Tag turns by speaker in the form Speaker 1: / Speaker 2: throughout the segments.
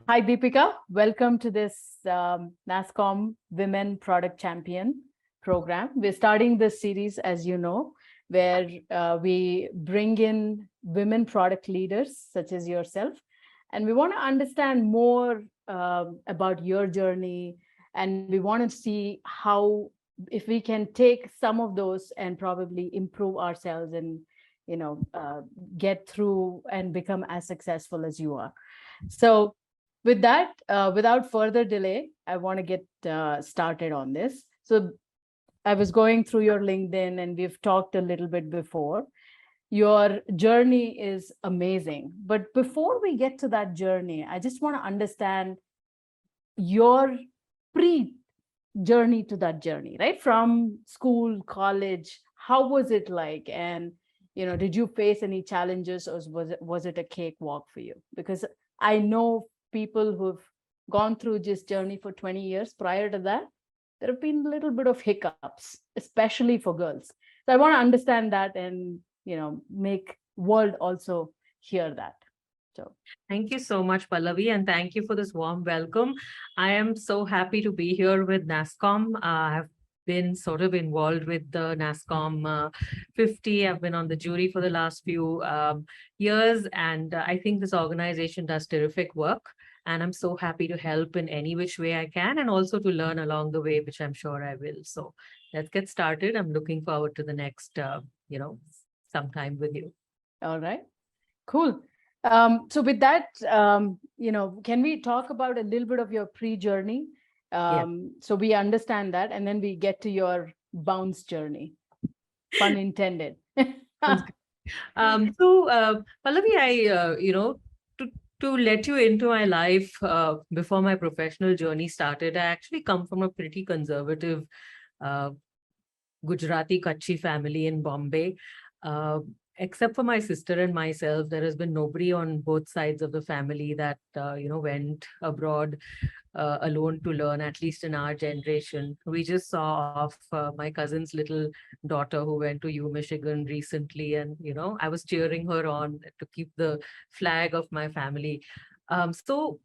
Speaker 1: Hi, Deepika. Welcome to this NASSCOM Women Product Champion program. We're starting this series, as you know, where we bring in women product leaders such as yourself. And we want to understand more about your journey. And we want to see how, if we can take some of those and probably improve ourselves and, get through and become as successful as you are. So, with that, without further delay, I want to get started on this. So I was going through your LinkedIn and we've talked a little bit before. Your journey is amazing. But before we get to that journey, I just want to understand your pre-journey to that journey, right? From school, college, how was it like? And, did you face any challenges, or was it a cakewalk for you? Because I know people who've gone through this journey for 20 years prior to that, there have been a little bit of hiccups, especially for girls. So I want to understand that and, make world also hear that. So
Speaker 2: Thank you so much, Pallavi, and thank you for this warm welcome. I am so happy to be here with NASSCOM. I've been sort of involved with the NASSCOM 50. I've been on the jury for the last few years, and I think this organization does terrific work. And I'm so happy to help in any which way I can, and also to learn along the way, which I'm sure I will. So let's get started. I'm looking forward to the next, sometime with you.
Speaker 1: all right, cool. So with that, can we talk about a little bit of your pre-journey?
Speaker 2: Yeah.
Speaker 1: So we understand that, and then we get to your bounce journey, pun intended.
Speaker 2: Sounds good. Pallavi, to let you into my life before my professional journey started, I actually come from a pretty conservative uh, Gujarati Kutchi family in Bombay. Uh, Except for my sister and myself, there has been nobody on both sides of the family that went abroad alone to learn, at least in our generation. We just saw off my cousin's little daughter who went to U Michigan recently, and I was cheering her on to keep the flag of my family. So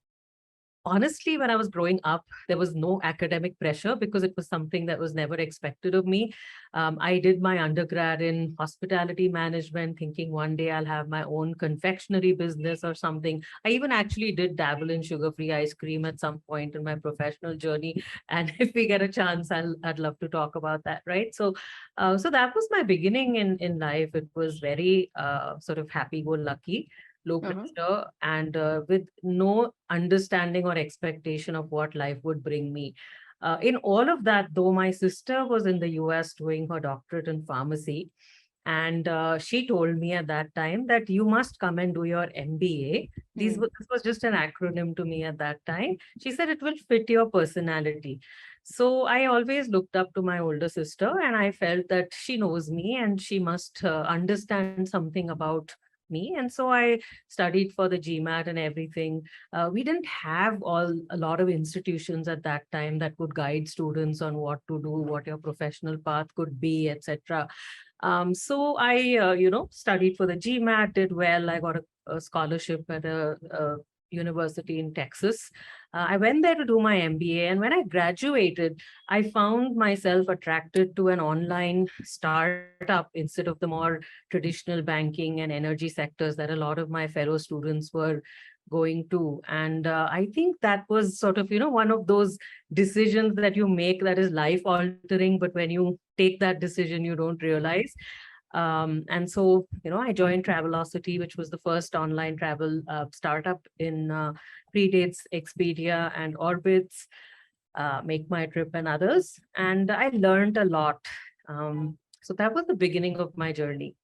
Speaker 2: honestly, when I was growing up, there was no academic pressure because it was something that was never expected of me. I did my undergrad in hospitality management, thinking one day I'll have my own confectionery business or something. I even actually did dabble in sugar-free ice cream at some point in my professional journey. And if we get a chance, I'd love to talk about that, right? So that was my beginning in life. It was very sort of happy-go-lucky, low
Speaker 1: Uh-huh.
Speaker 2: pressure, and with no understanding or expectation of what life would bring me. In all of that, though, my sister was in the US doing her doctorate in pharmacy. And she told me at that time that you must come and do your MBA. This was just an acronym to me at that time. She said it will fit your personality. So I always looked up to my older sister, and I felt that she knows me and she must understand something about me. And so I studied for the GMAT and everything. We didn't have a lot of institutions at that time that could guide students on what to do, what your professional path could be, etc. So I, studied for the GMAT, did well. I got a scholarship at a university in Texas. I went there to do my MBA. And when I graduated, I found myself attracted to an online startup instead of the more traditional banking and energy sectors that a lot of my fellow students were going to. And I think that was sort of, one of those decisions that you make that is life altering, but when you take that decision, you don't realize. And so, I joined Travelocity, which was the first online travel startup in predates Expedia and Orbitz, Make My Trip and others. And I learned a lot. So that was the beginning of my journey.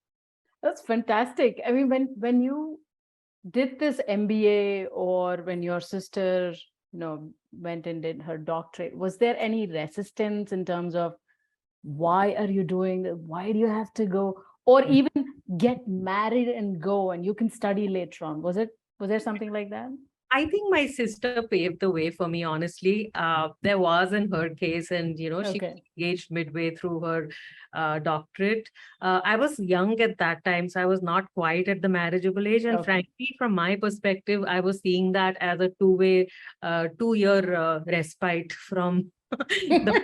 Speaker 1: That's fantastic. I mean, when you did this MBA, or when your sister, went and did her doctorate, was there any resistance in terms of why are you doing that? Why do you have to go? Or even get married and go and you can study later on? Was there something like that?
Speaker 2: I think my sister paved the way for me, honestly. There was in her case, and she was
Speaker 1: Okay.
Speaker 2: engaged midway through her doctorate. I was young at that time, so I was not quite at the marriageable age. And
Speaker 1: Okay.
Speaker 2: frankly, from my perspective, I was seeing that as a two-way, 2-year respite from the.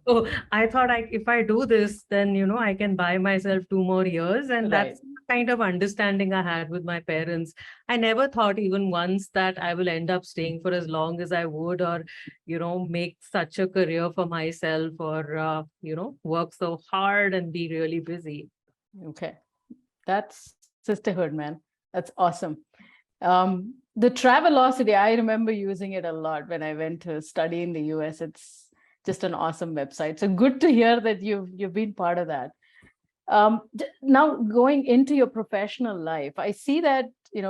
Speaker 2: So I thought, if I do this, then I can buy myself 2 more years, and
Speaker 1: Right.
Speaker 2: that's the kind of understanding I had with my parents. I never thought even once that I will end up staying for as long as I would, or, make such a career for myself, or, work so hard and be really busy.
Speaker 1: Okay. That's sisterhood, man. That's awesome. The Travelocity, I remember using it a lot when I went to study in the US. It's just an awesome website. So good to hear that you've been part of that. Now going into your professional life, I see that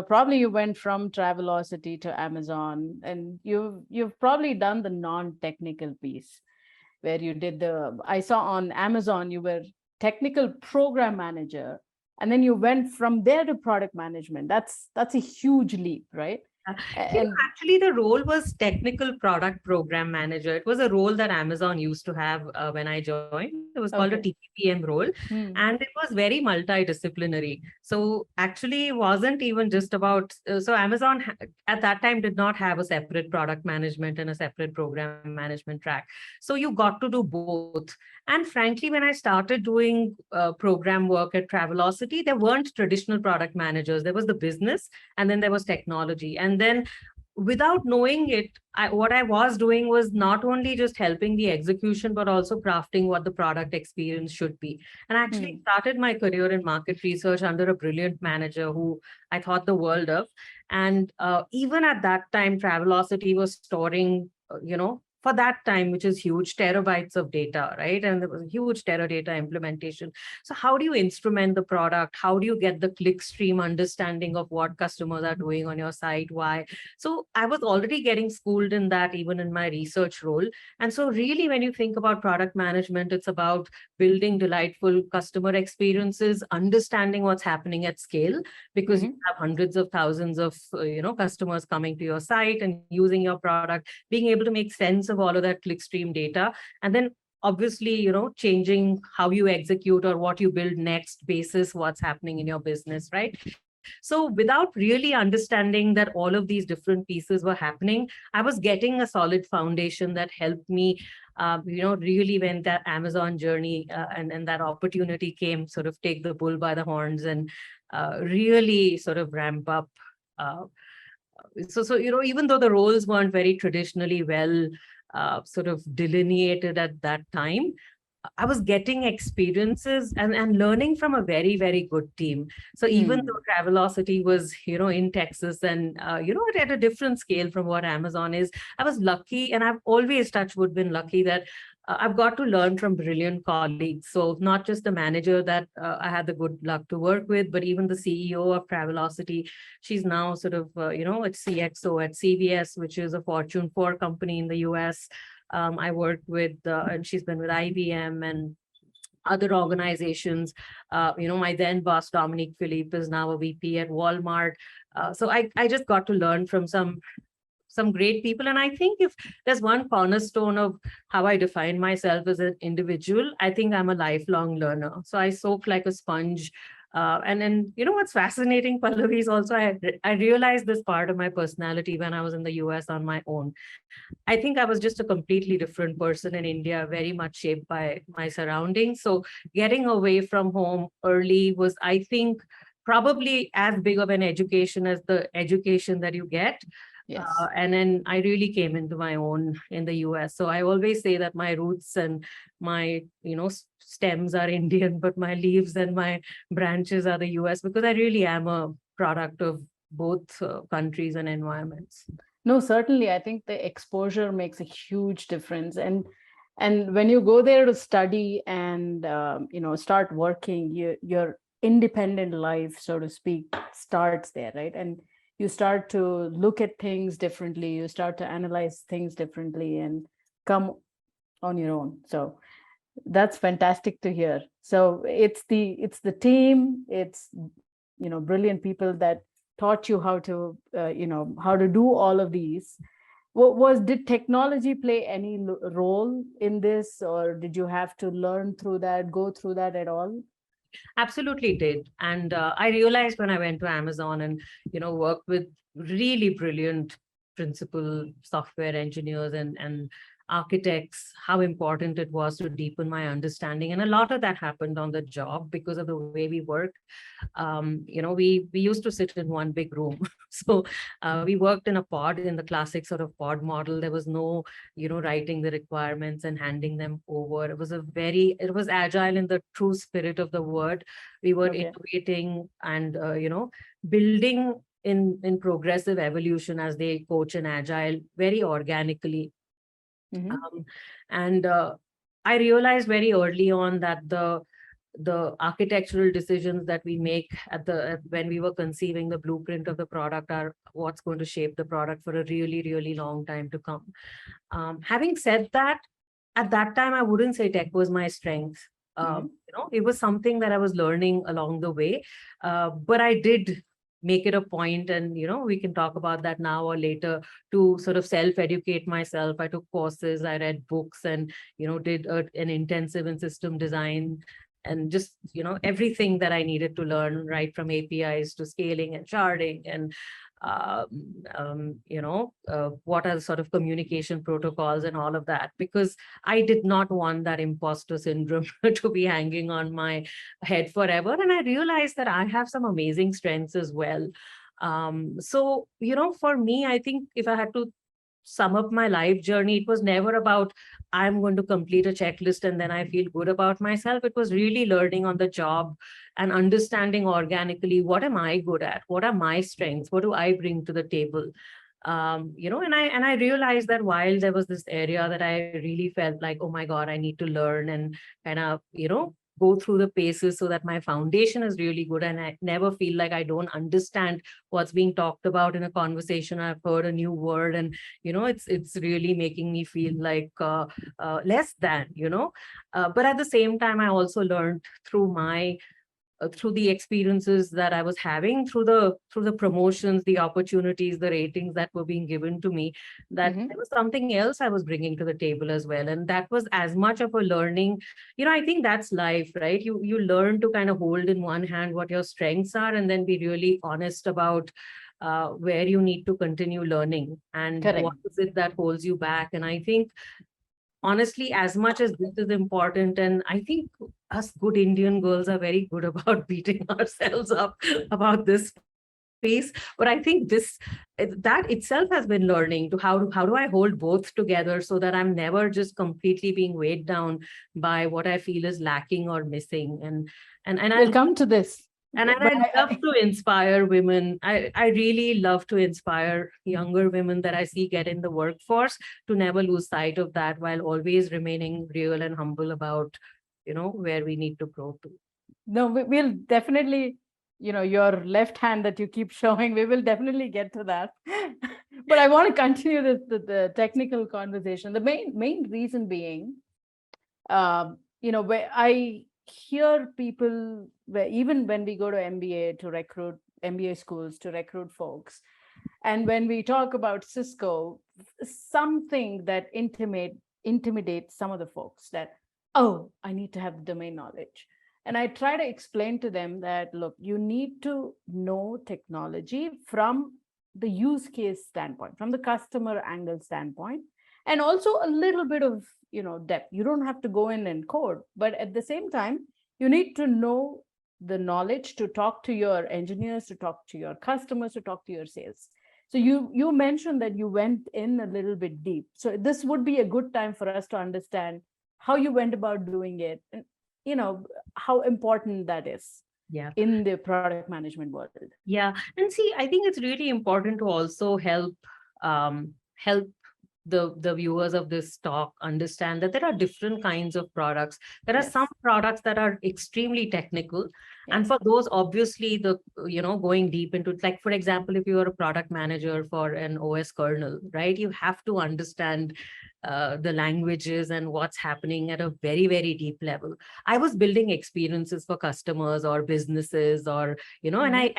Speaker 1: probably you went from Travelocity to Amazon, and you've probably done the non-technical piece where you did I saw on Amazon you were technical program manager, and then you went from there to product management. That's a huge leap, right?
Speaker 2: Uh,
Speaker 1: And
Speaker 2: Actually, the role was technical product program manager. It was a role that Amazon used to have when I joined. It was called a
Speaker 1: okay.
Speaker 2: TPPM role, and
Speaker 1: Hmm.
Speaker 2: it was very multidisciplinary. So actually, it wasn't even just about. So Amazon at that time did not have a separate product management and a separate program management track. So you got to do both. And frankly, when I started doing program work at Travelocity, there weren't traditional product managers. There was the business, and then there was technology. And then without knowing it, what I was doing was not only just helping the execution, but also crafting what the product experience should be. And I actually
Speaker 1: Hmm.
Speaker 2: started my career in market research under a brilliant manager who I thought the world of. And even at that time, Travelocity was storing, for that time, which is huge, terabytes of data, right? And there was a huge Teradata implementation. So how do you instrument the product? How do you get the clickstream understanding of what customers are doing on your site? Why? So I was already getting schooled in that even in my research role. And so really, when you think about product management, it's about building delightful customer experiences, understanding what's happening at scale, because you
Speaker 1: Hmm.
Speaker 2: have hundreds of thousands of customers coming to your site and using your product, being able to make sense of all of that clickstream data, and then obviously changing how you execute or what you build next basis what's happening in your business, right? So without really understanding that all of these different pieces were happening, I was getting a solid foundation that helped me really, when that Amazon journey and that opportunity came, sort of take the bull by the horns and really sort of ramp up. uh, so even though the roles weren't very traditionally well sort of delineated at that time, I was getting experiences and learning from a very, very good team. So even though
Speaker 1: Hmm.
Speaker 2: Travelocity was, in Texas and, at a different scale from what Amazon is, I was lucky, and I've always, touch wood, been lucky that I've got to learn from brilliant colleagues. So not just the manager that I had the good luck to work with, but even the CEO of Travelocity. She's now sort of, at CXO at CVS, which is a Fortune 4 company in the US. I worked with, and she's been with IBM and other organizations. My then boss, Dominique Philippe, is now a VP at Walmart. So I just got to learn from some great people. And I think if there's one cornerstone of how I define myself as an individual, I think I'm a lifelong learner. So I soak like a sponge. And then, what's fascinating, Pallavi, is also I realized this part of my personality when I was in the US on my own. I think I was just a completely different person in India, very much shaped by my surroundings. So getting away from home early was, I think, probably as big of an education as the education that you get.
Speaker 1: Yes.
Speaker 2: And then I really came into my own in the US. So I always say that my roots and my, stems are Indian, but my leaves and my branches are the US, because I really am a product of both countries and environments.
Speaker 1: No, certainly. I think the exposure makes a huge difference, and when you go there to study and start working, your independent life, so to speak, starts there, right? And you start to look at things differently. You start to analyze things differently and come on your own. So that's fantastic to hear. So it's the team, it's brilliant people that taught you how to, how to do all of these. Did technology play any role in this, or did you have to learn through that, go through that at all?
Speaker 2: Absolutely did. And I realized when I went to Amazon and, worked with really brilliant principal software engineers and architects, how important it was to deepen my understanding. And a lot of that happened on the job because of the way we work. We used to sit in one big room. So we worked in a pod, in the classic sort of pod model. There was no, writing the requirements and handing them over. It was agile in the true spirit of the word. We were innovating and, building in progressive evolution, as they coach in agile, very organically. And I realized very early on that the architectural decisions that we make when we were conceiving the blueprint of the product are what's going to shape the product for a really, really long time to come. Having said that, at that time, I wouldn't say tech was my strength. It was something that I was learning along the way, but I did make it a point, and we can talk about that now or later, to sort of self-educate myself. I took courses, I read books, and did an intensive in system design, and just everything that I needed to learn, right from APIs to scaling and sharding, and what are the sort of communication protocols and all of that, because I did not want that imposter syndrome to be hanging on my head forever. And I realized that I have some amazing strengths as well. So, for me, I think if I had to sum up my life journey, it was never about I'm going to complete a checklist and then I feel good about myself. It was really learning on the job and understanding organically, what am I good at? What are my strengths? What do I bring to the table? And I realized that while there was this area that I really felt like, oh my God, I need to learn and kind of, go through the paces so that my foundation is really good, and I never feel like I don't understand what's being talked about in a conversation. I've heard a new word, and it's really making me feel like less than, but at the same time, I also learned through the experiences that I was having, through the promotions, the opportunities, the ratings that were being given to me, that there was something else I was bringing to the table as well. And that was as much of a learning. I think that's life, right? You learn to kind of hold in one hand what your strengths are, and then be really honest about where you need to continue learning, and what is it that holds you back. And I think, honestly, as much as this is important, and I think us good Indian girls are very good about beating ourselves up about this piece, but I think that itself has been learning to how do I hold both together so that I'm never just completely being weighed down by what I feel is lacking or missing. And
Speaker 1: we'll come to this.
Speaker 2: And I love to inspire women. I really love to inspire younger women that I see get in the workforce to never lose sight of that, while always remaining real and humble about, where we need to grow to.
Speaker 1: No, we'll definitely, your left hand that you keep showing, we will definitely get to that. But I want to continue the technical conversation. The main reason being, where I hear people, where even when we go to MBA schools to recruit folks, and when we talk about CISCO, something that intimidates some of the folks, that, oh, I need to have the domain knowledge. And I try to explain to them that, look, you need to know technology from the use case standpoint, from the customer angle standpoint, and also a little bit of depth. You don't have to go in and code, but at the same time, you need to know the knowledge to talk to your engineers, to talk to your customers, to talk to your sales. So you mentioned that you went in a little bit deep. So this would be a good time for us to understand how you went about doing it, and how important that is in the product management world.
Speaker 2: Yeah. And see, I think it's really important to also help the viewers of this talk understand that there are different kinds of products. There are some products that are extremely technical. And for those, obviously, going deep into, like, for example, if you are a product manager for an OS kernel, right, you have to understand the languages and what's happening at a very, very deep level. I was building experiences for customers or businesses, or, and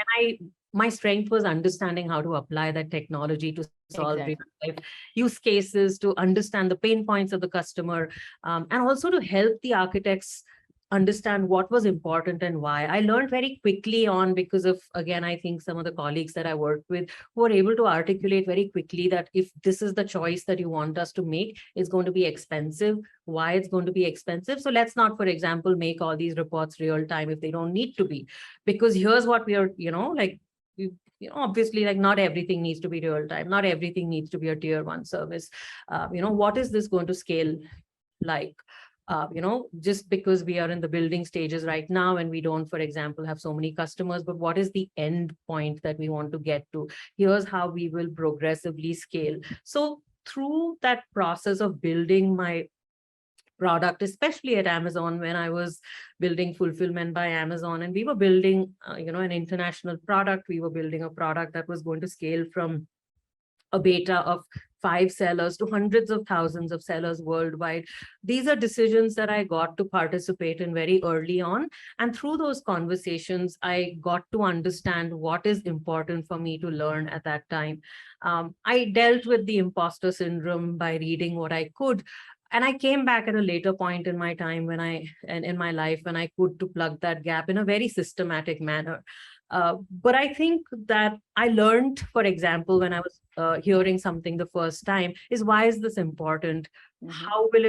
Speaker 2: my strength was understanding how to apply that technology to solve real
Speaker 1: Exactly.
Speaker 2: life use cases, to understand the pain points of the customer, and also to help the architects understand what was important and why. I learned very quickly on, because of, again, I think some of the colleagues that I worked with who were able to articulate very quickly that if this is the choice that you want us to make, it's going to be expensive, why it's going to be expensive. So let's not, for example, make all these reports real time if they don't need to be, because here's what we are, obviously, like, not everything needs to be real time. Not everything needs to be a tier one service. What is this going to scale like? Just because we are in the building stages right now and we don't, for example, have so many customers, but what is the end point that we want to get to? Here's how we will progressively scale. So through that process of building my product, especially at Amazon, when I was building Fulfillment by Amazon, and we were building, an international product, we were building a product that was going to scale from a beta of 5 sellers to hundreds of thousands of sellers worldwide. These are decisions that I got to participate in very early on. And through those conversations, I got to understand what is important for me to learn at that time. I dealt with the imposter syndrome by reading what I could. And I came back at a later point in my time and in my life when I could, to plug that gap in a very systematic manner. But I think that I learned, for example, when I was hearing something the first time, is why is this important? How will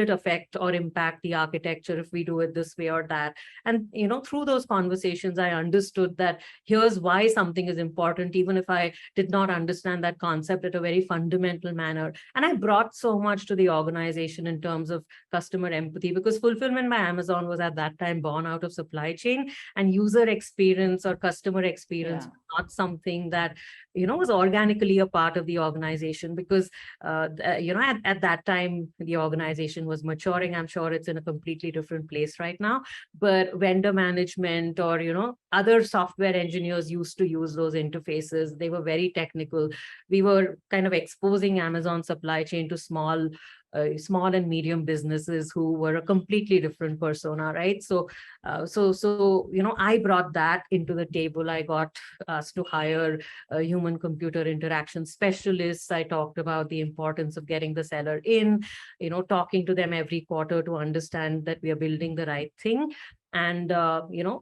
Speaker 2: it affect or impact the architecture if we do it this way or that? And through those conversations, I understood that here's why something is important, even if I did not understand that concept at a very fundamental manner. And I brought so much to the organization in terms of customer empathy, because Fulfillment by Amazon was at that time born out of supply chain, and user experience or customer experience was not something that was organically a part of the organization, because at that time the organization was maturing. I'm sure it's in a completely different place right now, but vendor management or other software engineers used to use those interfaces. They were very technical. We were kind of exposing Amazon supply chain to small and medium businesses who were a completely different persona, right? So I brought that into the table. I got asked to hire human computer interaction specialists. I talked about the importance of getting the seller in, talking to them every quarter to understand that we are building the right thing. And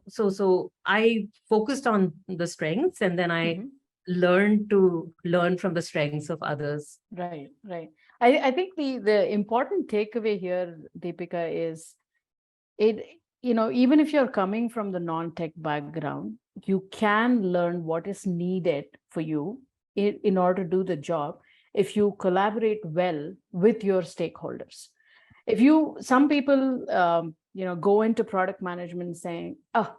Speaker 2: so I focused on the strengths, and then I learned to learn from the strengths of others.
Speaker 1: Right. I think the important takeaway here, Deepika, is even if you're coming from the non-tech background, you can learn what is needed for you in order to do the job if you collaborate well with your stakeholders. Some people, go into product management saying, "Oh,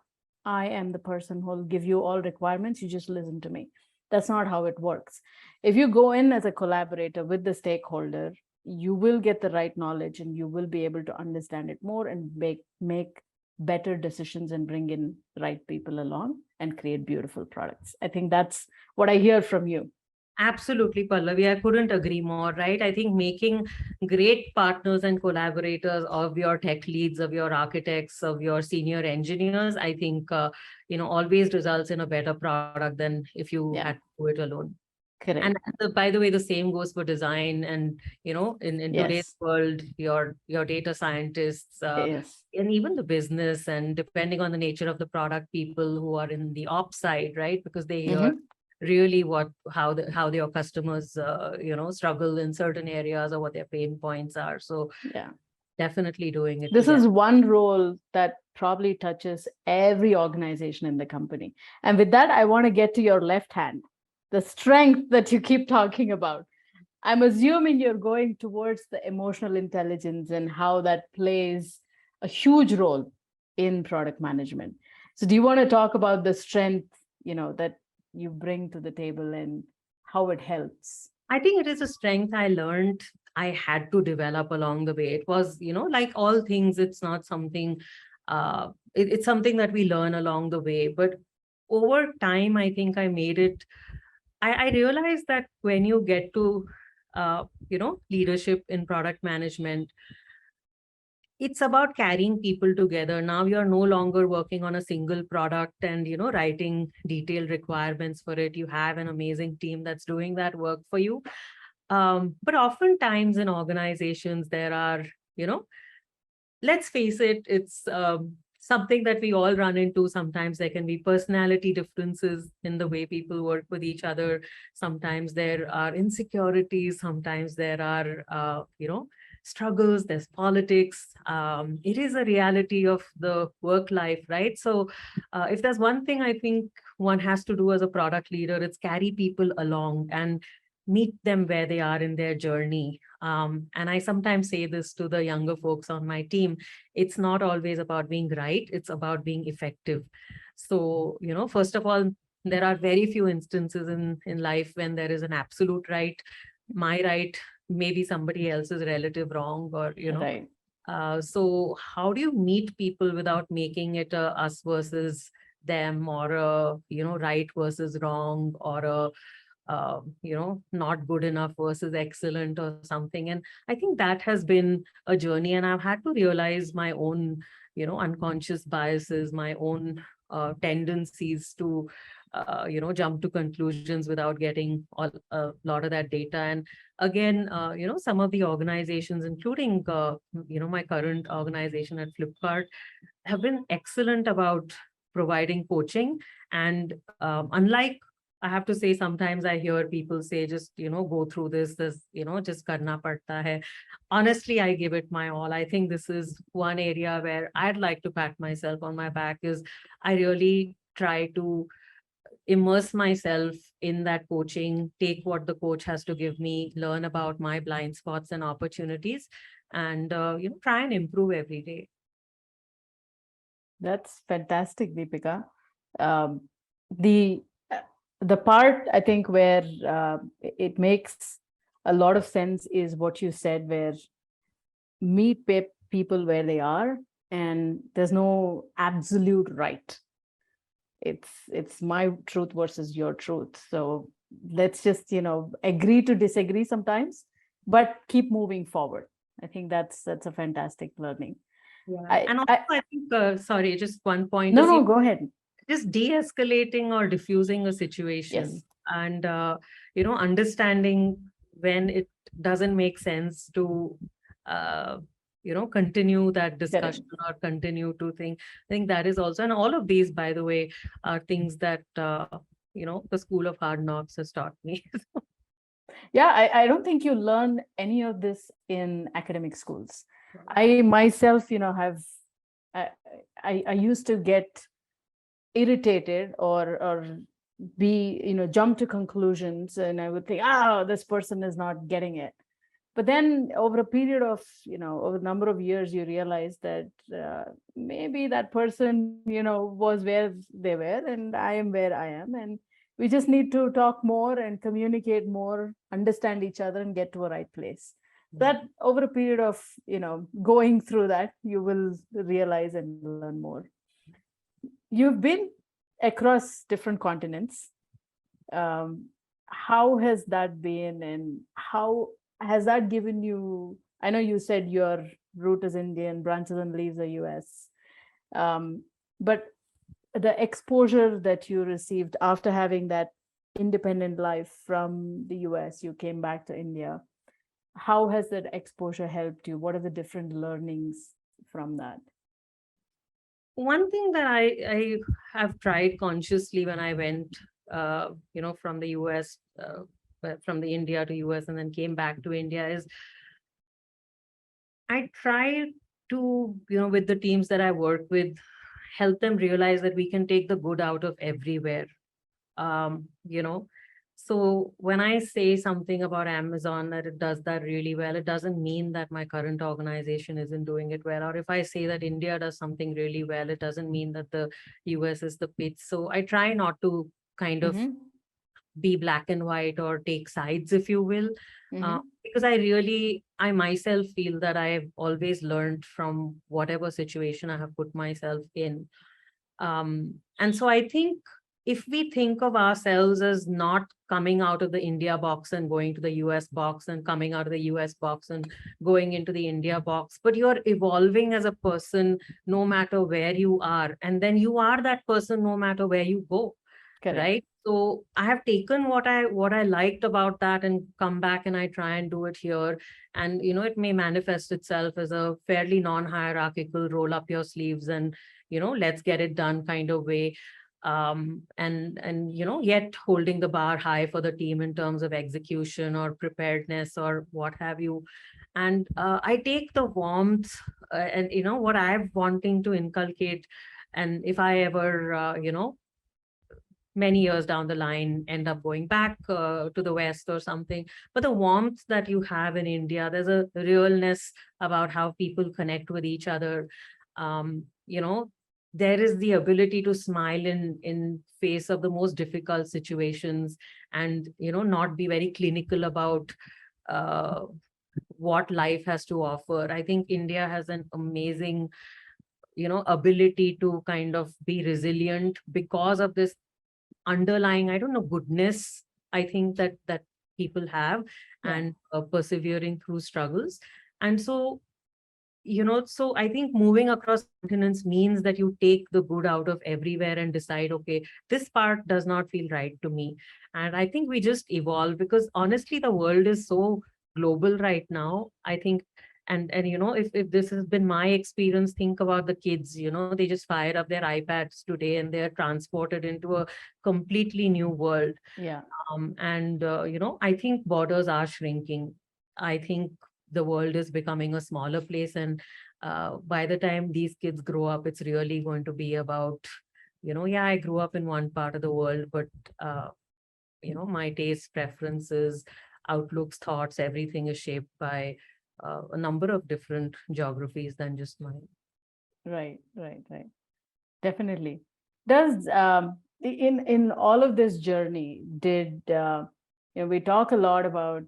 Speaker 1: I am the person who will give you all requirements. You just listen to me." That's not how it works. If you go in as a collaborator with the stakeholder, you will get the right knowledge and you will be able to understand it more and make better decisions and bring in the right people along and create beautiful products. I think that's what I hear from you.
Speaker 2: Absolutely, Pallavi. I couldn't agree more, right? I think making great partners and collaborators of your tech leads, of your architects, of your senior engineers, I think, always results in a better product than if you had to do it alone.
Speaker 1: Correct.
Speaker 2: And by the way, the same goes for design. And, in today's world, your data scientists, and even the business, and depending on the nature of the product, people who are in the ops side, right? Because they hear really how your customers struggle in certain areas or what their pain points are. So definitely doing it.
Speaker 1: This is one role that probably touches every organization in the company. And with that, I want to get to your left hand, the strength that you keep talking about. I'm assuming you're going towards the emotional intelligence and how that plays a huge role in product management. So do you want to talk about the strength, that you bring to the table and how it helps?
Speaker 2: I think it is a strength I learned I had to develop along the way. It was, like all things, it's not something, it's something that we learn along the way. But over time, I think I made it, I realized that when you get to leadership in product management, it's about carrying people together. Now you're no longer working on a single product and, writing detailed requirements for it. You have an amazing team that's doing that work for you. But oftentimes in organizations, there are, let's face it, it's something that we all run into. Sometimes there can be personality differences in the way people work with each other. Sometimes there are insecurities. Sometimes there are, struggles, there's politics. It is a reality of the work life, right? So if there's one thing I think one has to do as a product leader, it's carry people along and meet them where they are in their journey. And I sometimes say this to the younger folks on my team, it's not always about being right, it's about being effective. So, first of all, there are very few instances in life when there is an absolute right. My right, maybe somebody else's relative wrong, or,
Speaker 1: Right.
Speaker 2: So how do you meet people without making it a us versus them, or a, right versus wrong, or a not good enough versus excellent or something. And I think that has been a journey, and I've had to realize my own, unconscious biases, my own tendencies to, jump to conclusions without getting a lot of that data. And again, some of the organizations, including, my current organization at Flipkart, have been excellent about providing coaching. And unlike, I have to say, sometimes I hear people say, just, go through this, just karna padta hai. Honestly, I give it my all. I think this is one area where I'd like to pat myself on my back, is I really try to immerse myself in that coaching, take what the coach has to give me, learn about my blind spots and opportunities, and, try and improve every day.
Speaker 1: That's fantastic, Deepika. Um, the the part I think where it makes a lot of sense is what you said, where meet people where they are, and there's no absolute right. It's my truth versus your truth. So let's just agree to disagree sometimes, but keep moving forward. I think that's a fantastic learning.
Speaker 2: Yeah. And also, I think, sorry, just one point.
Speaker 1: No, go ahead.
Speaker 2: Just de-escalating or diffusing a situation.
Speaker 1: Yes.
Speaker 2: And, understanding when it doesn't make sense to, continue that discussion or continue to think. I think that is also, and all of these, by the way, are things that, the School of Hard Knocks has taught me.
Speaker 1: Yeah, I don't think you learn any of this in academic schools. I myself, have, I used to get irritated or be, jump to conclusions, and I would think, this person is not getting it. But then over a period of, over a number of years, you realize that maybe that person, was where they were, and I am where I am. And we just need to talk more and communicate more, understand each other, and get to a right place. That over a period of, going through that, you will realize and learn more. You've been across different continents. How has that been, and how has that given you, I know you said your root is Indian, branches and leaves are US, but the exposure that you received after having that independent life from the US, you came back to India. How has that exposure helped you? What are the different learnings from that?
Speaker 2: One thing that I have tried consciously when I went, from the US, from the India to US, and then came back to India, is I try to, with the teams that I work with, help them realize that we can take the good out of everywhere. So when I say something about Amazon, that it does that really well, it doesn't mean that my current organization isn't doing it well. Or if I say that India does something really well, it doesn't mean that the US is the pitch. So I try not to kind of be black and white or take sides, if you will, because I myself feel that I've always learned from whatever situation I have put myself in. And so I think, if we think of ourselves as not coming out of the India box and going to the US box, and coming out of the US box and going into the India box, but you're evolving as a person no matter where you are. And then you are that person no matter where you go.
Speaker 1: Correct.
Speaker 2: Right. So I have taken what I liked about that and come back and I try and do it here. And it may manifest itself as a fairly non-hierarchical roll up your sleeves and let's get it done kind of way. And yet holding the bar high for the team in terms of execution or preparedness or what have you. And I take the warmth and what I'm wanting to inculcate. And if I ever many years down the line end up going back to the West or something. But the warmth that you have in India, there's a realness about how people connect with each other. There is the ability to smile in face of the most difficult situations, and not be very clinical about uh, what life has to offer. I think India has an amazing ability to kind of be resilient because of this underlying, I don't know, goodness, I think that people have, and persevering through struggles. And so, so I think moving across continents means that you take the good out of everywhere and decide, okay, this part does not feel right to me. And I think we just evolve, because honestly, the world is so global right now. I think, and if this has been my experience, think about the kids, they just fire up their iPads today and they're transported into a completely new world.
Speaker 1: Yeah.
Speaker 2: And I think borders are shrinking. I think the world is becoming a smaller place, and by the time these kids grow up, it's really going to be about, yeah, I grew up in one part of the world, but my tastes, preferences, outlooks, thoughts, everything is shaped by a number of different geographies than just mine.
Speaker 1: Right. Definitely. Does in all of this journey, did we talk a lot about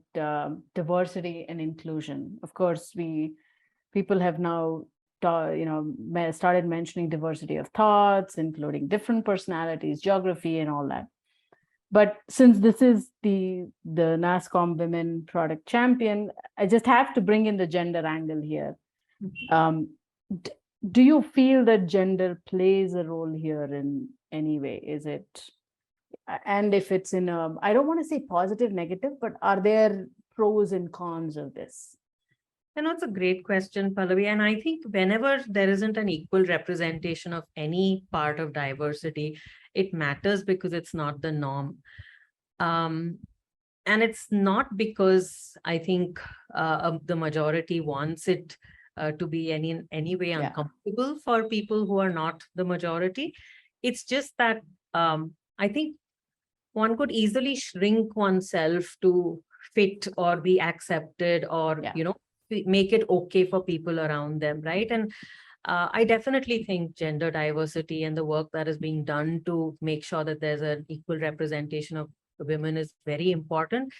Speaker 1: diversity and inclusion? Of course, people have now started mentioning diversity of thoughts, including different personalities, geography, and all that. But since this is the NASSCOM Women Product Champion, I just have to bring in the gender angle here. Do you feel that gender plays a role here in any way? Is it, and if it's in a, I don't want to say positive, negative, but are there pros and cons of this?
Speaker 2: It's a great question, Pallavi. And I think whenever there isn't an equal representation of any part of diversity, it matters because it's not the norm. And it's not because I think the majority wants it to be any way uncomfortable for people who are not the majority. It's just that I think one could easily shrink oneself to fit or be accepted, or make it okay for people around them, right? And I definitely think gender diversity and the work that is being done to make sure that there's an equal representation of women is very important.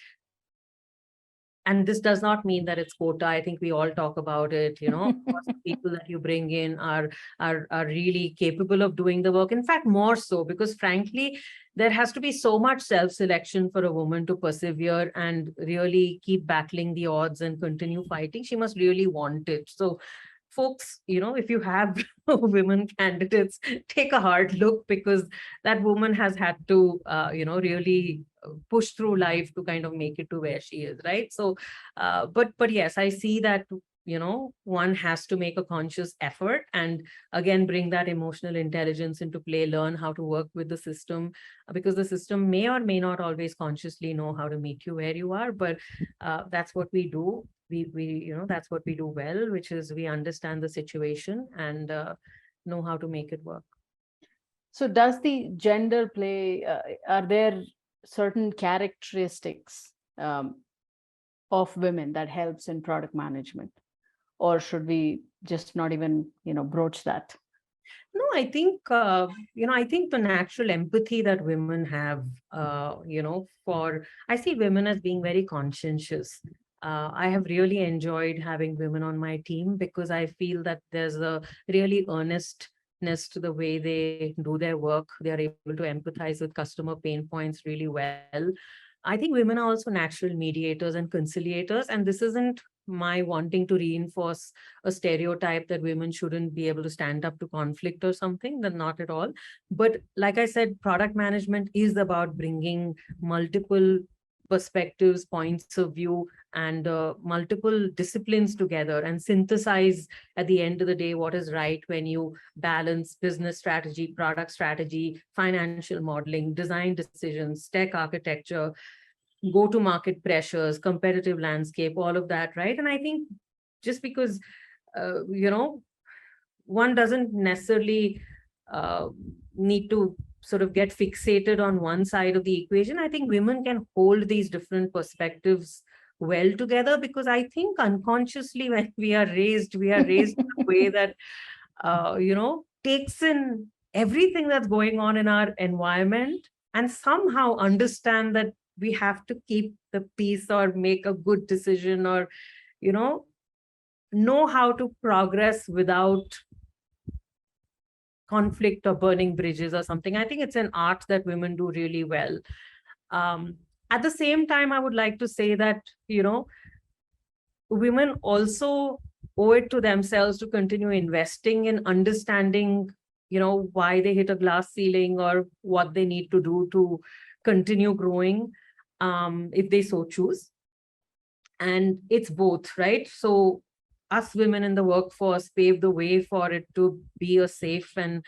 Speaker 2: And this does not mean that it's quota. I think we all talk about it, of course, the people that you bring in are really capable of doing the work. In fact, more so, because frankly, there has to be so much self-selection for a woman to persevere and really keep battling the odds and continue fighting. She must really want it. So folks, if you have women candidates, take a hard look, because that woman has had to, really push through life to kind of make it to where she is, right? So, but yes, I see that, one has to make a conscious effort and again, bring that emotional intelligence into play, learn how to work with the system, because the system may or may not always consciously know how to meet you where you are, but that's what we do. We that's what we do well, which is we understand the situation and know how to make it work.
Speaker 1: So does the gender play, are there certain characteristics of women that helps in product management, or should we just not even broach that?
Speaker 2: No, I think I think the natural empathy that women have, I see women as being very conscientious. I have really enjoyed having women on my team because I feel that there's a really earnest witnessed the way they do their work. They are able to empathize with customer pain points really well. I think women are also natural mediators and conciliators, and this isn't my wanting to reinforce a stereotype that women shouldn't be able to stand up to conflict or something. That not at all. But like I said, product management is about bringing multiple perspectives, points of view, and multiple disciplines together and synthesize at the end of the day what is right when you balance business strategy, product strategy, financial modeling, design decisions, tech architecture, go to market pressures, competitive landscape, all of that, right? And I think just because, you know, one doesn't necessarily need to sort of get fixated on one side of the equation. I think women can hold these different perspectives well together, because I think unconsciously when we are raised in a way that, you know, takes in everything that's going on in our environment and somehow understand that we have to keep the peace or make a good decision, or, you know how to progress without conflict or burning bridges or something. I think it's an art that women do really well. At the same time, I would like to say that, you know, women also owe it to themselves to continue investing in understanding, you know, why they hit a glass ceiling or what they need to do to continue growing, if they so choose. And it's both, right? So us women in the workforce pave the way for it to be a safe and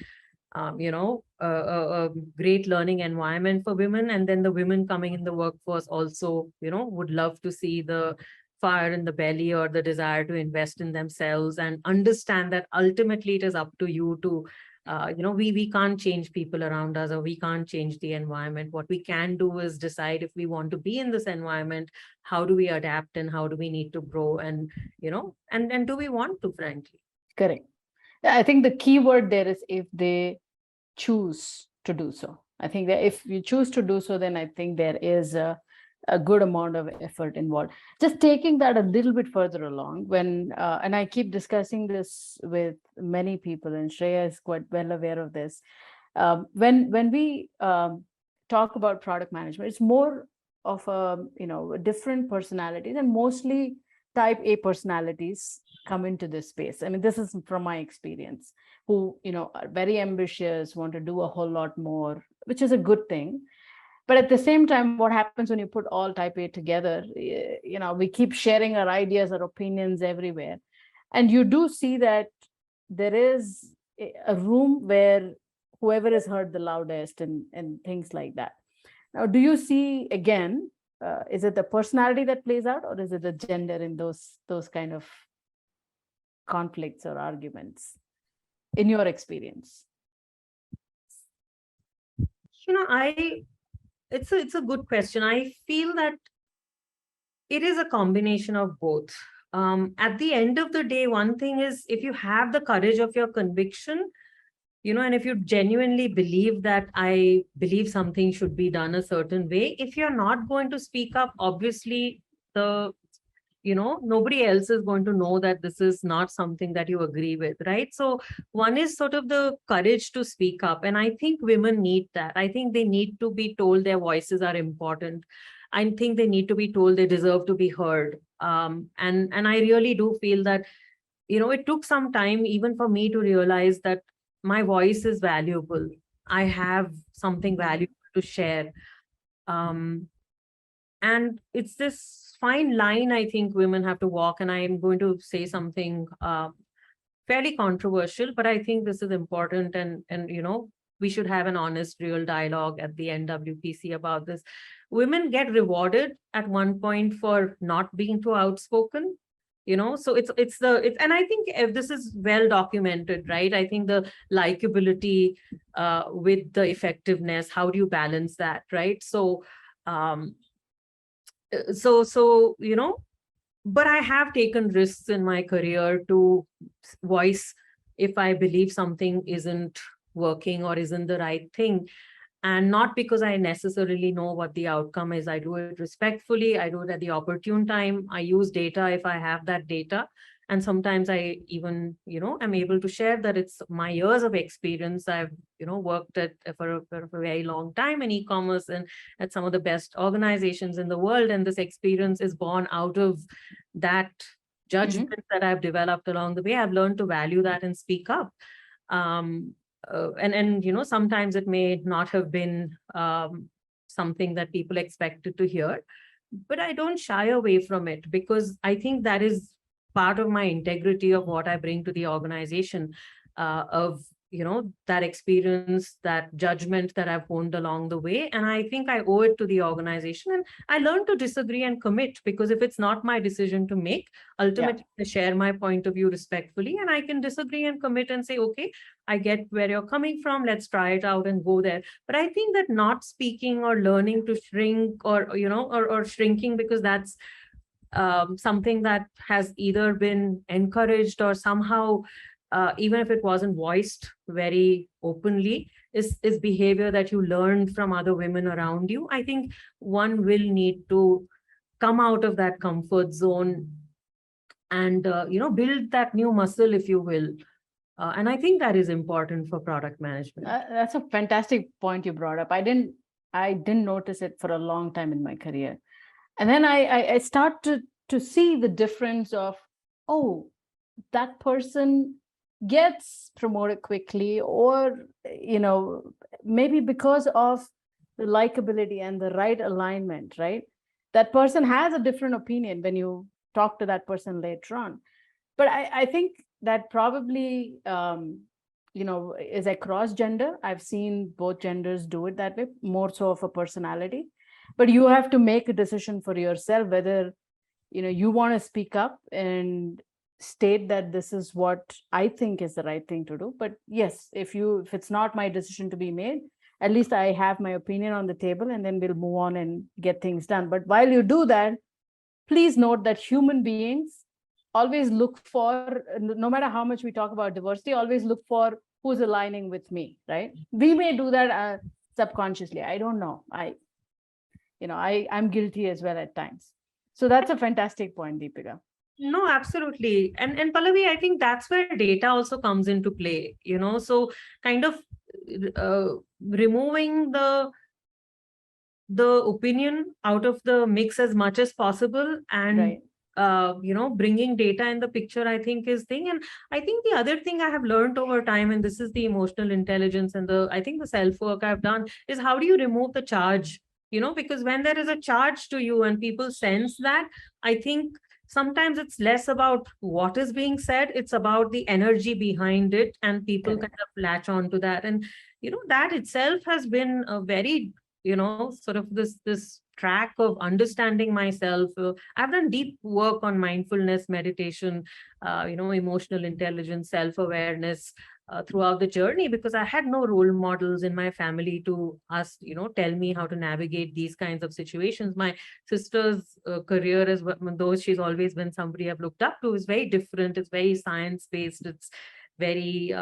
Speaker 2: a great learning environment for women. And then the women coming in the workforce also, you know, would love to see the fire in the belly or the desire to invest in themselves and understand that ultimately it is up to you to, we can't change people around us, or we can't change the environment. What we can do is decide if we want to be in this environment, how do we adapt and how do we need to grow, and, you know, and do we want to, frankly.
Speaker 1: Correct. I think the key word there is if they choose to do so. I think that if you choose to do so, then I think there is a good amount of effort involved. Just taking that a little bit further along, when and I keep discussing this with many people, and Shreya is quite well aware of this. When we talk about product management, it's more of different personalities, and mostly type A personalities come into this space. I mean, this is from my experience, who, you know, are very ambitious, want to do a whole lot more, which is a good thing. But at the same time, what happens when you put all type A together, you know, we keep sharing our ideas, our opinions everywhere. And you do see that there is a room where whoever is heard the loudest and things like that. Now, do you see, again, is it the personality that plays out, or is it the gender in those kind of conflicts or arguments, in your experience?
Speaker 2: You know, it's a good question. I feel that it is a combination of both. At the end of the day, one thing is, if you have the courage of your conviction, you know, and if you genuinely believe that I believe something should be done a certain way, if you're not going to speak up, obviously nobody else is going to know that this is not something that you agree with, right? So one is sort of the courage to speak up. And I think women need that. I think they need to be told their voices are important. I think they need to be told they deserve to be heard. And I really do feel that, you know, it took some time even for me to realize that my voice is valuable. I have something valuable to share. And it's this fine line I think women have to walk. And I am going to say something fairly controversial, but I think this is important. And you know, we should have an honest, real dialogue at the NWPC about this. Women get rewarded at one point for not being too outspoken. You know, so it's and I think if this is well documented, right? I think the likability with the effectiveness, how do you balance that, right? So you know, but I have taken risks in my career to voice if I believe something isn't working or isn't the right thing. And not because I necessarily know what the outcome is. I do it respectfully. I do it at the opportune time. I use data if I have that data. And sometimes I even, I'm able to share that it's my years of experience. I've, worked for a very long time in e-commerce and at some of the best organizations in the world. And this experience is born out of that judgment that I've developed along the way. I've learned to value that and speak up. And sometimes it may not have been something that people expected to hear, but I don't shy away from it, because I think that is part of my integrity of what I bring to the organization, of that experience, that judgment that I've honed along the way. And I think I owe it to the organization. And I learned to disagree and commit, because if it's not my decision to make, ultimately I share my point of view respectfully, and I can disagree and commit and say, okay, I get where you're coming from, let's try it out and go there. But I think that not speaking or learning to shrink, or or shrinking, because that's something that has either been encouraged or somehow, even if it wasn't voiced very openly, is behavior that you learned from other women around you. I think one will need to come out of that comfort zone and build that new muscle, if you will. And I think that is important for product management.
Speaker 1: That's a fantastic point you brought up. I didn't notice it for a long time in my career. And then I started to see the difference of, oh, that person gets promoted quickly, or, maybe because of the likability and the right alignment, right? That person has a different opinion when you talk to that person later on. But I think that probably, is across gender. I've seen both genders do it that way, more so of a personality. But you have to make a decision for yourself whether, you want to speak up and state that this is what I think is the right thing to do. But yes, if it's not my decision to be made, at least I have my opinion on the table, and then we'll move on and get things done. But while you do that, please note that human beings always look for, no matter how much we talk about diversity, always look for who's aligning with me, right? We may do that subconsciously. I don't know. I'm guilty as well at times. So that's a fantastic point, Deepika.
Speaker 2: No, absolutely. And Pallavi, I think that's where data also comes into play, so kind of removing the opinion out of the mix as much as possible, and bringing data in the picture, I think is thing. And I think the other thing I have learned over time, and this is the emotional intelligence and I think the self-work I've done, is how do you remove the charge, because when there is a charge to you and people sense that, I think sometimes it's less about what is being said, it's about the energy behind it, and people kind of latch on to that. And, that itself has been a very, sort of this track of understanding myself. I've done deep work on mindfulness, meditation, emotional intelligence, self-awareness, throughout the journey, because I had no role models in my family to tell me how to navigate these kinds of situations. My sister's career, is, though she's always been somebody I've looked up to, is very different. It's very science-based. It's very,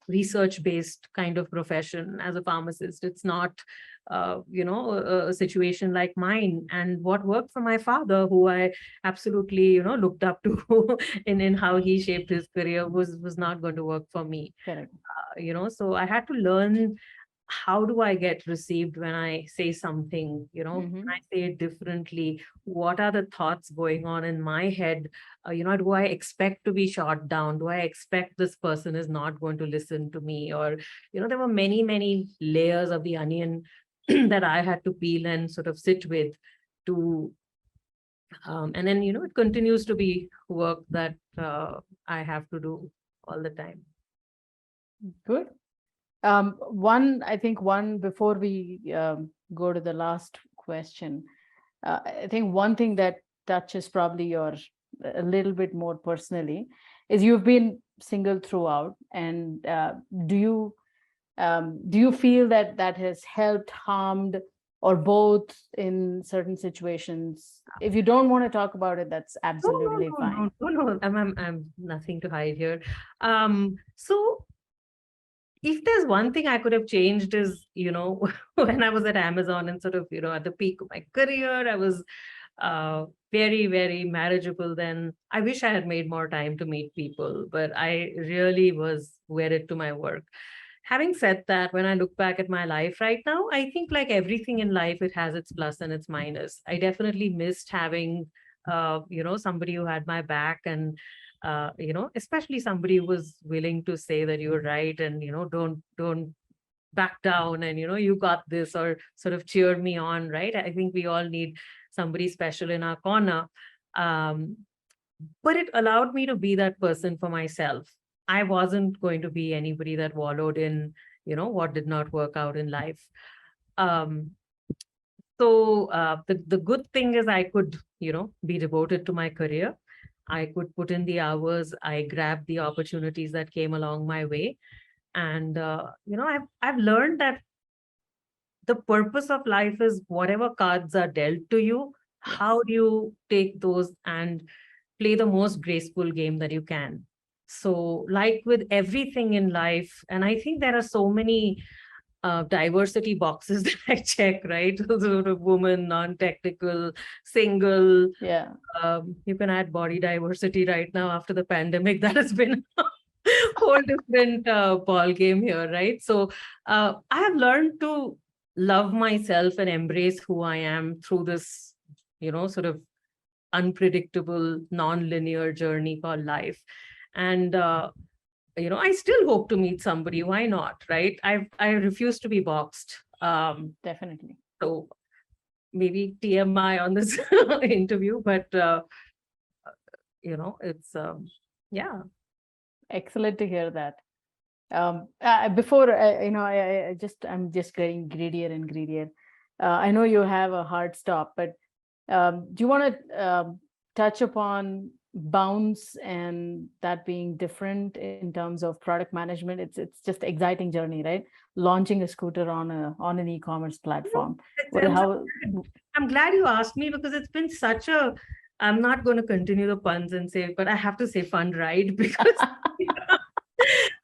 Speaker 2: research-based kind of profession as a pharmacist. It's not, a situation like mine. And what worked for my father, who I absolutely, looked up to in how he shaped his career, was not going to work for me.
Speaker 1: Correct.
Speaker 2: So I had to learn, how do I get received when I say something, when I say it differently? What are the thoughts going on in my head? Do I expect to be shot down? Do I expect this person is not going to listen to me? Or, there were many, many layers of the onion that I had to peel and sort of sit with to, and then, it continues to be work that I have to do all the time.
Speaker 1: Good. I think before we go to the last question, I think one thing that touches probably a little bit more personally is you've been single throughout. And do you feel that has helped, harmed, or both in certain situations? If you don't want to talk about it, that's absolutely fine.
Speaker 2: No. I'm nothing to hide here. So if there's one thing I could have changed is, when I was at Amazon and sort of, at the peak of my career, I was very, very marriageable then. I wish I had made more time to meet people, but I really was wedded to my work. Having said that, when I look back at my life right now, I think like everything in life, it has its plus and its minus. I definitely missed having, somebody who had my back, and especially somebody who was willing to say that you're right, and don't back down, and you got this, or sort of cheered me on, right? I think we all need somebody special in our corner. um, but it allowed me to be that person for myself. I wasn't going to be anybody that wallowed in what did not work out in life. um, the good thing is I could be devoted to my career. I could put in the hours. I grabbed the opportunities that came along my way. And I've learned that the purpose of life is whatever cards are dealt to you,
Speaker 1: Yes.
Speaker 2: how do you take those and play the most graceful game that you can? So, like with everything in life, and I think there are so many diversity boxes that I check, right? Sort of woman, non-technical, single.
Speaker 1: Yeah.
Speaker 2: You can add body diversity right now after the pandemic. That has been a whole different ball game here, right? So I have learned to love myself and embrace who I am through this, sort of unpredictable, non-linear journey called life. And I still hope to meet somebody. Why not, right? I refuse to be boxed.
Speaker 1: Definitely.
Speaker 2: So maybe TMI on this interview, but it's yeah.
Speaker 1: Excellent to hear that. Before I'm just getting greedier and greedier. I know you have a hard stop, but do you want to touch upon bounce and that being different in terms of product management? It's just exciting journey, right? Launching a scooter on an e-commerce platform. Well,
Speaker 2: I'm,
Speaker 1: how?
Speaker 2: I'm glad you asked me, because it's been such a, I'm not going to continue the puns and say, but I have to say fun ride because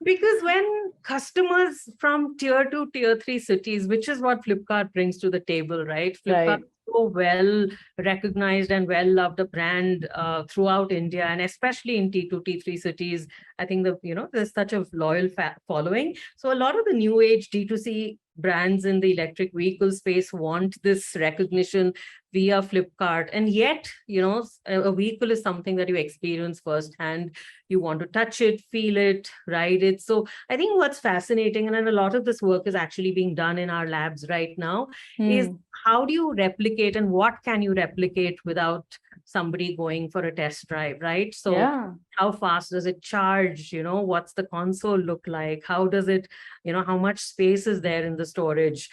Speaker 2: because when customers from tier 2, tier 3 cities, which is what Flipkart brings to the table, right? Flipkart
Speaker 1: Right.
Speaker 2: is so well recognized and well loved a brand throughout India, and especially in T2, T3 cities. I think there's such a loyal following. So a lot of the new age D2C brands in the electric vehicle space want this recognition via Flipkart. And yet, a vehicle is something that you experience firsthand. You want to touch it, feel it, ride it. So I think what's fascinating, and then a lot of this work is actually being done in our labs right now, is
Speaker 1: Hmm.
Speaker 2: how do you replicate, and what can you replicate without somebody going for a test drive, right? So
Speaker 1: Yeah.
Speaker 2: how fast does it charge? What's the console look like? How does it, how much space is there in the storage?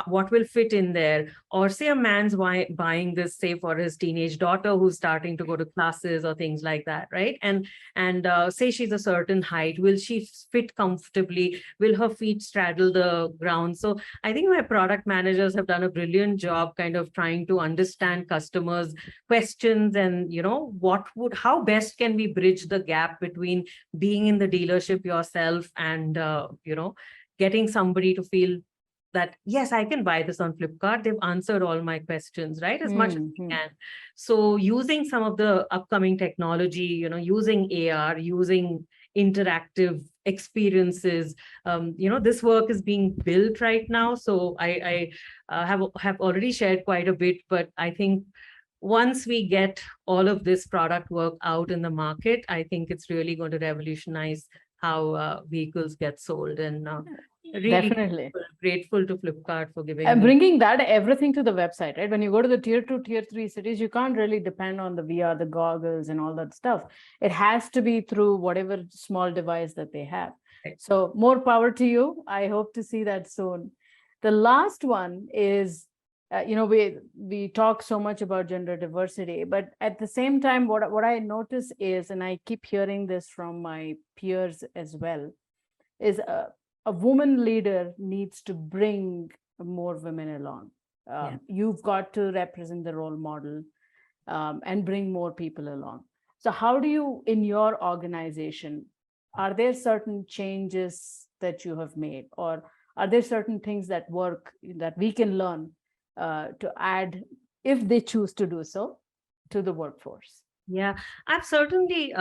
Speaker 2: What will fit in there? Or say a man's buying this, say, for his teenage daughter who's starting to go to classes or things like that, right? And say she's a certain height, will she fit comfortably? Will her feet straddle the ground? So I think my product managers have done a brilliant job kind of trying to understand customers questions, and how best can we bridge the gap between being in the dealership yourself and getting somebody to feel that, yes, I can buy this on Flipkart. They've answered all my questions, right? As much as we
Speaker 1: Hmm.
Speaker 2: can. So using some of the upcoming technology, using AR, using interactive experiences, this work is being built right now. So I have already shared quite a bit, but I think once we get all of this product work out in the market, I think it's really going to revolutionize how vehicles get sold. And really
Speaker 1: Definitely.
Speaker 2: grateful to Flipkart for giving
Speaker 1: And
Speaker 2: me.
Speaker 1: bringing that everything to the website, right? When you go to the tier 2, tier 3 cities, you can't really depend on the VR, the goggles, and all that stuff. It has to be through whatever small device that they have. So more power to you. I hope to see that soon. The last one is, we talk so much about gender diversity, but at the same time, what I notice is, and I keep hearing this from my peers as well, is a woman leader needs to bring more women along.
Speaker 2: Yeah.
Speaker 1: You've got to represent the role model, and bring more people along. So how do you, in your organization, are there certain changes that you have made, or are there certain things that work that we can learn to add if they choose to do so, to the workforce?
Speaker 2: Yeah, I've certainly,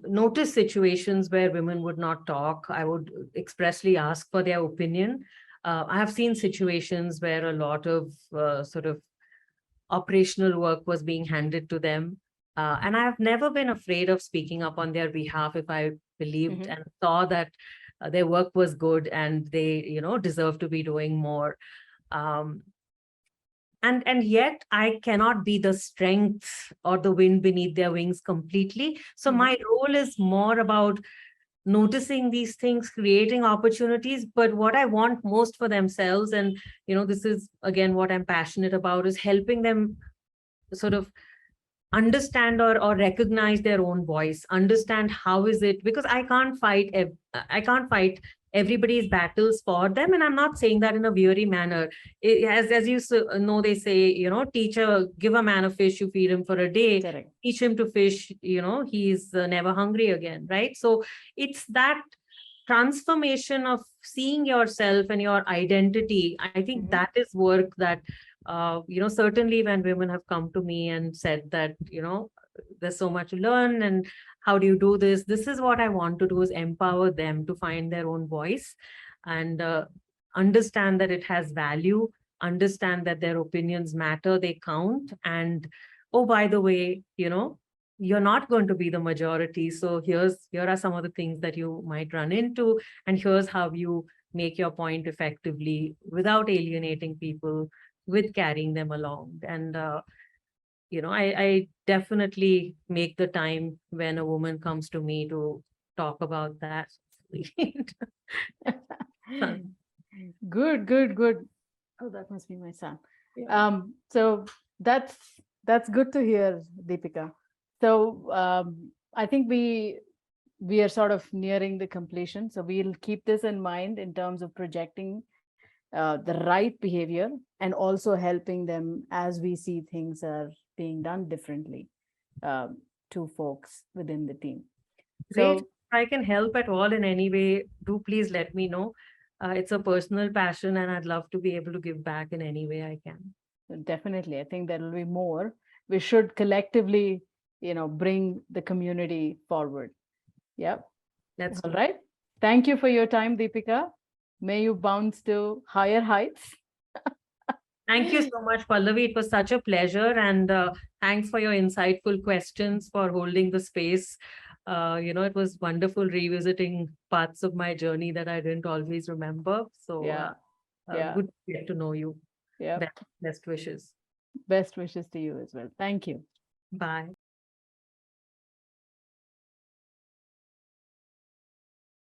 Speaker 2: noticed situations where women would not talk. I would expressly ask for their opinion. I have seen situations where a lot of sort of operational work was being handed to them. And I have never been afraid of speaking up on their behalf if I believed and saw that their work was good and they, deserve to be doing more. Um, and yet I cannot be the strength or the wind beneath their wings completely. So my role is more about noticing these things, creating opportunities. But what I want most for themselves, and this is again what I'm passionate about, is helping them sort of understand or recognize their own voice, understand how is it, because I can't fight everybody's battles for them. And I'm not saying that in a weary manner. As you know, they say, teacher, give a man a fish, you feed him for a day.
Speaker 1: Correct.
Speaker 2: Teach him to fish, he's never hungry again, right? So it's that transformation of seeing yourself and your identity. I think that is work that certainly when women have come to me and said that, there's so much to learn and how do you do this? This is what I want to do, is empower them to find their own voice and understand that it has value, understand that their opinions matter, they count. And, oh, by the way, you're not going to be the majority. So here are some of the things that you might run into. And here's how you make your point effectively without alienating people, with carrying them along. And, I definitely make the time when a woman comes to me to talk about that.
Speaker 1: Good, good, good. Oh, that must be my son.
Speaker 2: Yeah.
Speaker 1: So that's good to hear, Deepika. So I think we are sort of nearing the completion. So we'll keep this in mind in terms of projecting the right behavior and also helping them as we see things are being done differently to folks within the team.
Speaker 2: Great.
Speaker 1: So
Speaker 2: if I can help at all in any way, do please let me know. It's a personal passion and I'd love to be able to give back in any way I can.
Speaker 1: Definitely. I think there will be more. We should collectively, bring the community forward. Yep.
Speaker 2: That's
Speaker 1: all right. Thank you for your time, Deepika. May you bounce to higher heights.
Speaker 2: Thank you so much, Pallavi. It was such a pleasure. And thanks for your insightful questions, for holding the space. It was wonderful revisiting parts of my journey that I didn't always remember. So good to get to know you.
Speaker 1: Yeah.
Speaker 2: Best wishes.
Speaker 1: Best wishes to you as well. Thank you.
Speaker 2: Bye.